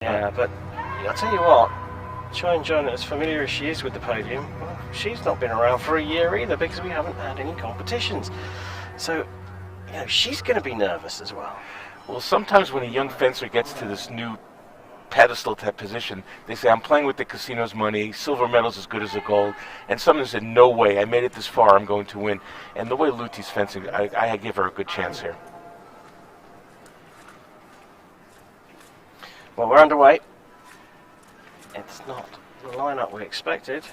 Yeah, but I'll tell you what, Choi and Joan, as familiar as she is with the podium, well, she's not been around for a year either because we haven't had any competitions. So, she's going to be nervous as well. Well, sometimes when a young fencer gets to this new pedestal type position, they say, I'm playing with the casino's money, silver medal's as good as a gold, and someone said, no way, I made it this far, I'm going to win. And the way Luty's fencing, I give her a good chance here. Well, we're underway. It's not the lineup we expected.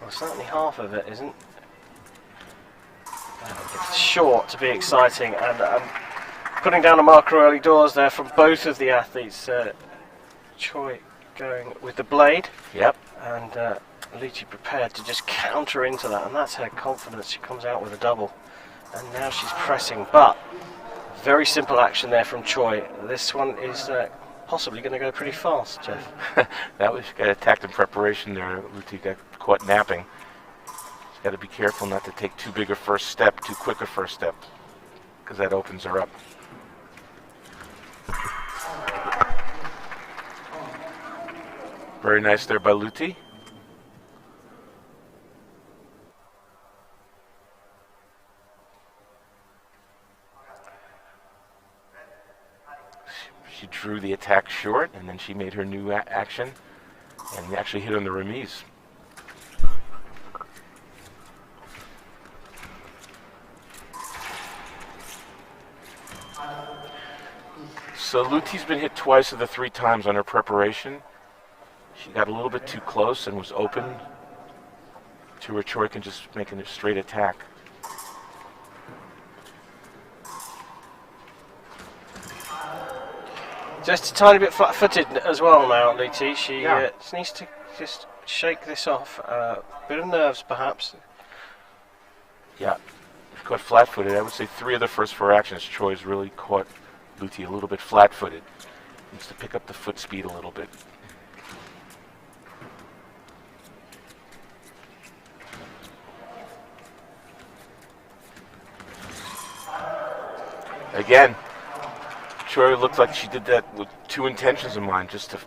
Well, certainly half of it isn't. It's short to be exciting, and putting down a marker early doors there from both of the athletes. Choi going with the blade. Yep. And Luty prepared to just counter into that, and that's her confidence. She comes out with a double, and now she's pressing, but very simple action there from Choi. This one is possibly going to go pretty fast, Jeff. That was got attacked in preparation there. Luty got caught napping. She's got to be careful not to take too big a first step, too quick a first step, because that opens her up. Very nice there by Luty. She drew the attack short, and then she made her new action, and actually hit on the remise. So Luty's been hit twice of the 3 times on her preparation. She got a little bit too close and was open to where Choi can just make a straight attack. Just a tiny bit flat-footed as well now, Luty. She needs to just shake this off. Bit of nerves, perhaps. Yeah, caught flat-footed. I would say 3 of the first 4 actions, Choi's really caught Luty a little bit flat-footed. Needs to pick up the foot speed a little bit. Again, Choi looked like she did that with 2 intentions in mind, just to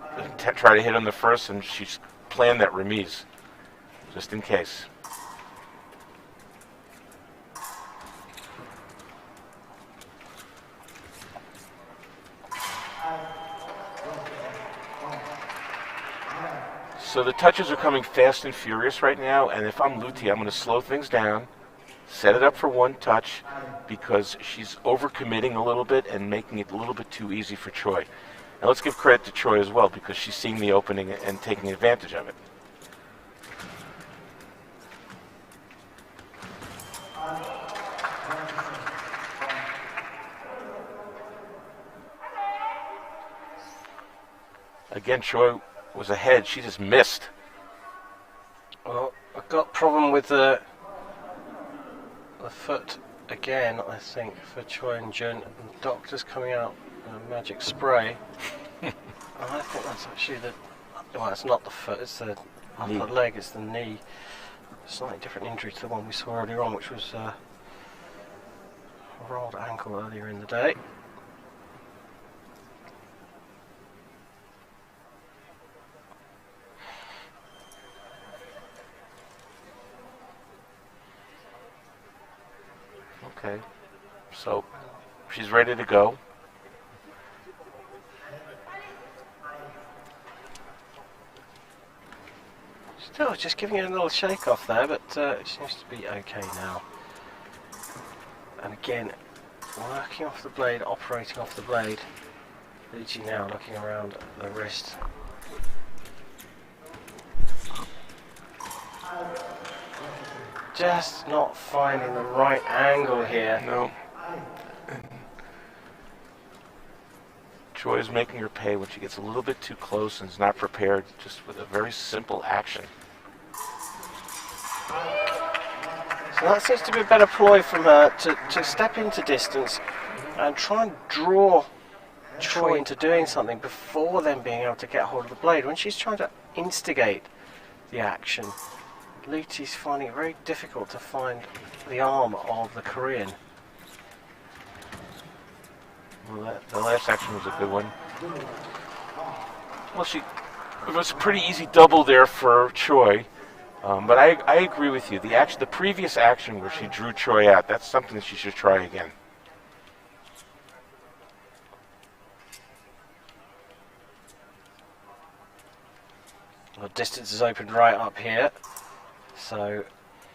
try to hit on the first, and she's planned that remise, just in case. So the touches are coming fast and furious right now, and if I'm Luty, I'm going to slow things down, set it up for 1 touch, because she's overcommitting a little bit and making it a little bit too easy for Choi. Now let's give credit to Choi as well, because she's seeing the opening and taking advantage of it. Again, Choi was ahead. She just missed. Well, I've got a problem with the foot again, I think, for Choi and Jun. The doctor's coming out with a magic spray. And I think that's actually well, it's not the foot, it's the upper leg, it's the knee. Slightly different injury to the one we saw earlier on, which was a rolled ankle earlier in the day. Okay, so she's ready to go. Still just giving it a little shake off there, but it seems to be okay now. And again, working off the blade, operating off the blade. Luty now looking around the wrist. Just not finding the right angle here. No. Choi is making her pay when she gets a little bit too close and is not prepared, just with a very simple action. So that seems to be a better ploy from her to step into distance and try and draw Choi into doing something before then being able to get hold of the blade. When she's trying to instigate the action, Luty's finding it very difficult to find the arm of the Korean. Well, the last action was a good one. Well, it was a pretty easy double there for Choi. But I agree with you. The previous action where she drew Choi out, that's something that she should try again. The distance is opened right up here, so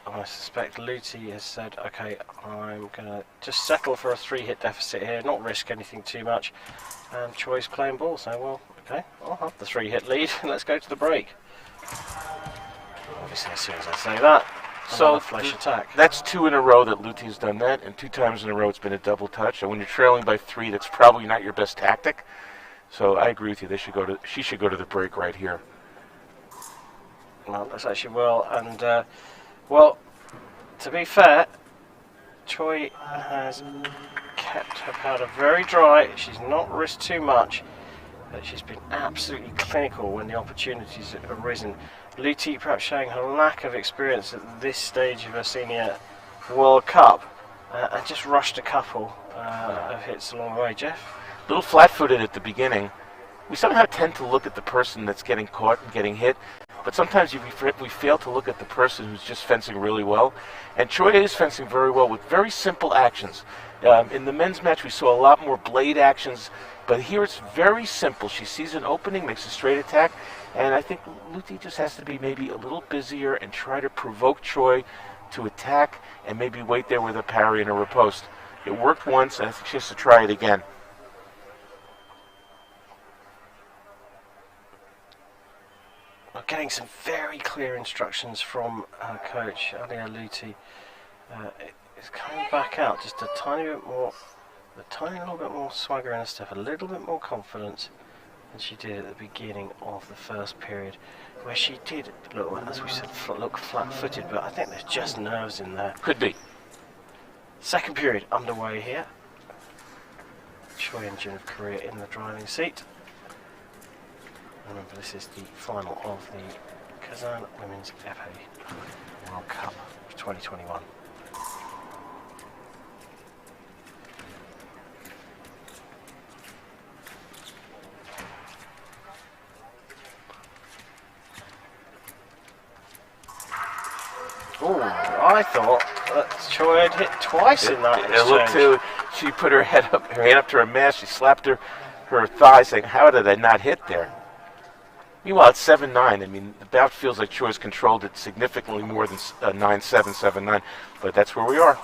I suspect Luty has said, okay, I'm going to just settle for a 3-hit deficit here, not risk anything too much, and Choi's playing ball, so well, okay, I'll have the 3-hit lead, let's go to the break. Obviously, as soon as I say that, so flash attack. That's 2 in a row that Luty's done that, and 2 times in a row it's been a double touch, and when you're trailing by 3, that's probably not your best tactic, so I agree with you, she should go to the break right here. Well, looks like she will, and well, to be fair, Choi has kept her powder very dry. She's not risked too much, but she's been absolutely clinical when the opportunities have arisen. Luty perhaps showing her lack of experience at this stage of her senior World Cup, and just rushed a couple of hits along the way. Jeff? A little flat-footed at the beginning. We somehow tend to look at the person that's getting caught and getting hit, but sometimes we fail to look at the person who's just fencing really well. And Choi is fencing very well with very simple actions. In the men's match, we saw a lot more blade actions, but here it's very simple. She sees an opening, makes a straight attack, and I think Luty just has to be maybe a little busier and try to provoke Choi to attack and maybe wait there with a parry and a riposte. It worked once, and I think she has to try it again. We're getting some very clear instructions from our coach, Aliya Luty. It's coming back out just a tiny little bit more swagger in her step, a little bit more confidence than she did at the beginning of the first period, where she did look, as we said, look flat-footed, but I think there's just nerves in there. Could be. Second period underway here. Choi and Jin of Korea in the driving seat. Remember, this is the final of the Kazan Women's Epee World Cup 2021. Oh, I thought that Choi had hit twice in that exchange. It looked too. She put her hand up to her mask. She slapped her thigh, saying, "How did I not hit there?" Meanwhile, it's 7-9. I mean, the bout feels like Choi's controlled it significantly more than 9-7, 7-9, but that's where we are.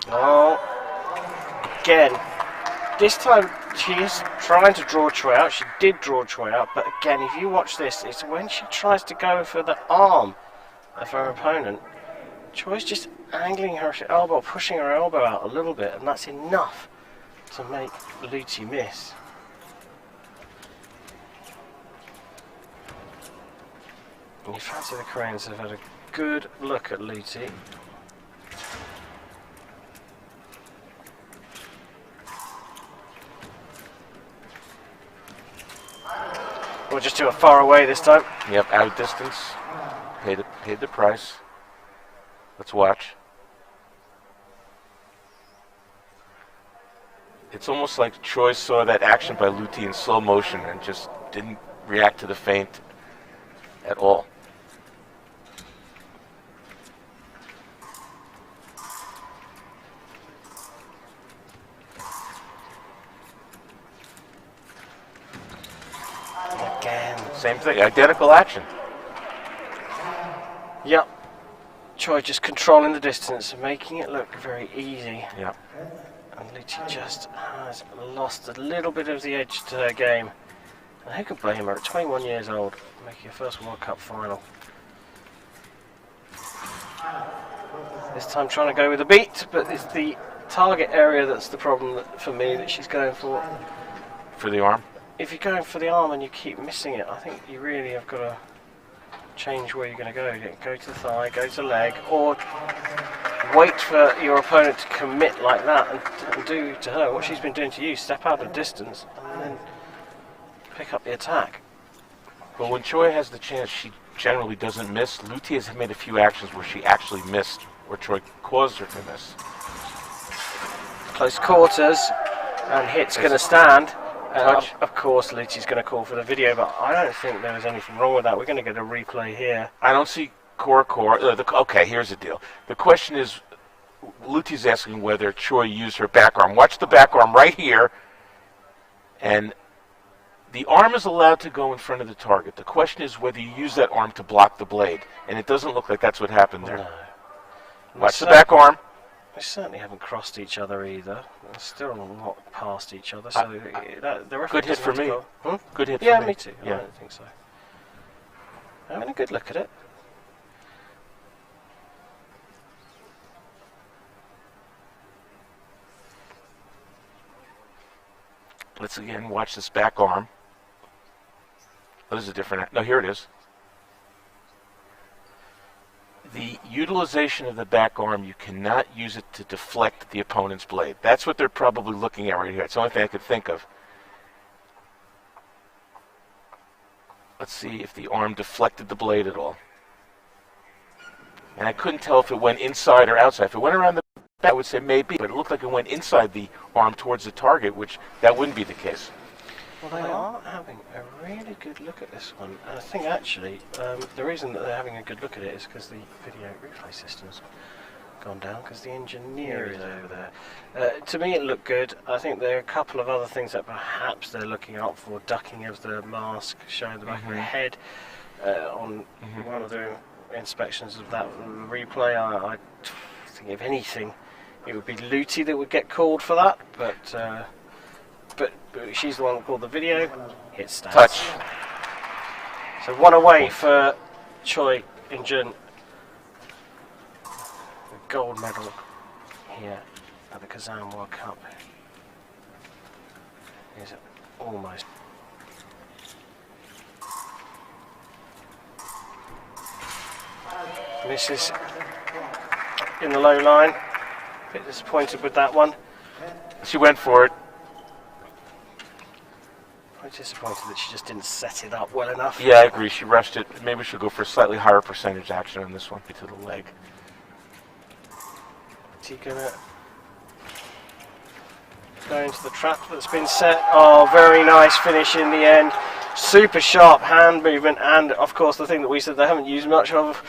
Oh, again, this time she is trying to draw Choi out. She did draw Choi out, but again, if you watch this, it's when she tries to go for the arm of her opponent, Choi's just angling her elbow, pushing her elbow out a little bit, and that's enough to make Luty miss. And you fancy the Koreans have had a good look at Luty. We'll just do a far away this time. Yep, out distance. Paid the price. Let's watch. It's almost like Choi saw that action by Luty in slow motion and just didn't react to the feint at all. Again. Same thing, identical action. Yep. Choi just controlling the distance, making it look very easy. Yeah. And Luty just has lost a little bit of the edge to her game. And who can blame her at 21 years old, making her first World Cup final. This time trying to go with a beat, but it's the target area that's the problem for me that she's going for. For the arm? If you're going for the arm and you keep missing it, I think you really have got to change where you're going to go. Go to the thigh, go to the leg, or wait for your opponent to commit like that and do to her what she's been doing to you, step out of distance and then pick up the attack. Well, when Choi has the chance, generally doesn't miss. Luty has made a few actions where she actually missed, where Choi caused her to miss. Close quarters, and hit's going to stand. Touch. Of course, Luty's going to call for the video, but I don't think there was anything wrong with that. We're going to get a replay here. I don't see KOR. Okay, here's the deal. The question is, Luty's asking whether Choi used her back arm. Watch the back arm right here. And the arm is allowed to go in front of the target. The question is whether you use that arm to block the blade. And it doesn't look like that's what happened there. No. Watch the back arm. They certainly haven't crossed each other either. They're still not past each other. So the referee good hit for me. Good hit for me. Yeah, me too. Yeah. I don't think so. Having a good look at it. Let's again watch this back arm. Oh, this is a different. No, here it is. The utilization of the back arm, you cannot use it to deflect the opponent's blade. That's what they're probably looking at right here. It's the only thing I could think of. Let's see if the arm deflected the blade at all. And I couldn't tell if it went inside or outside. If it went around the back, I would say maybe, but it looked like it went inside the arm towards the target, which that wouldn't be the case. Well, they are having a really good look at this one. And I think actually, the reason that they're having a good look at it is because the video replay system's gone down, because the engineer is over there. To me it looked good. I think there are a couple of other things that perhaps they're looking out for. Ducking of the mask, showing the back of the head. On one of the inspections of that replay, I think if anything, it would be Luty that would get called for that, but she's the one that called the video. Hit stands. Touch. So one away for Choi Injeong. The gold medal here at the Kazan World Cup. Is almost. Misses in the low line. Bit disappointed with that one. She went for it. Quite disappointed that she just didn't set it up well enough. Yeah, I agree. She rushed it. Maybe she'll go for a slightly higher percentage action on this one to the leg. Is he gonna go into the trap that's been set? Oh, very nice finish in the end. Super sharp hand movement, and of course the thing that we said they haven't used much of.